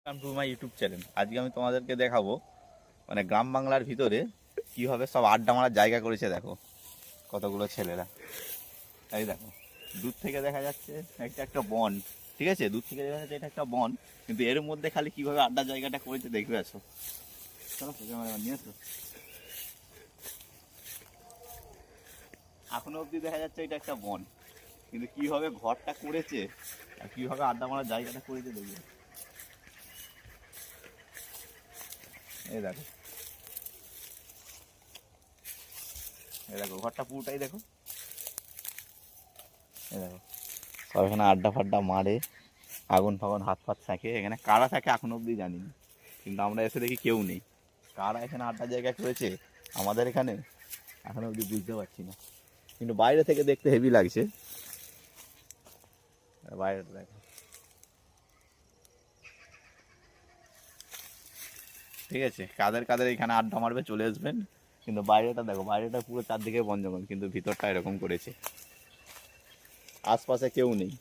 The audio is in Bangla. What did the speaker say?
Welcome to my YouTube channel. আজকে আমি তোমাদেরকে দেখাবো মানে গ্রাম বাংলার ভিতরে কীভাবে সব আড্ডা মারার জায়গা করেছে। দেখো কতগুলো ছেলেরা, এই দেখো দূর থেকে দেখা যাচ্ছে একটা একটা বন, ঠিক আছে, দূর থেকে দেখা যাচ্ছে এটা একটা বন, কিন্তু এর মধ্যে খালি কীভাবে আড্ডা জায়গাটা করেছে দেখবে। আসো চলো ক্যামেরা নিয়ে আসো। এখনো অবধি দেখা যাচ্ছে এটা একটা বন, কিন্তু কীভাবে ঘরটা করেছে আর কীভাবে আড্ডা মারার জায়গাটা করেছে দেখবে। এই দেখো, এই দেখো ঘরটা পুরোটাই দেখো। এই দেখো সব এখানে আড্ডা ফাড্ডা মারে, আগুন ফাগুন হাত ফাত থাকে। এখানে কারা থাকে এখনো অবধি জানি না, কিন্তু আমরা এসে দেখি কেউ নেই। কারা এখানে আড্ডা জায়গা করেছে আমাদের এখানে এখনো অবধি বুঝতে পারছি না, কিন্তু বাইরে থেকে দেখতে হেভি লাগছে। বাইরেটা দেখো, ঠিক আছে, কাদের কাদের এখানে আড্ডা মারবে চলে আসবেন। কিন্তু বাইরেটা দেখো, বাইরেটা পুরো চারদিকে বন জঙ্গল, কিন্তু ভিতরটা এরকম করেছে, আশপাশে কেউ নেই।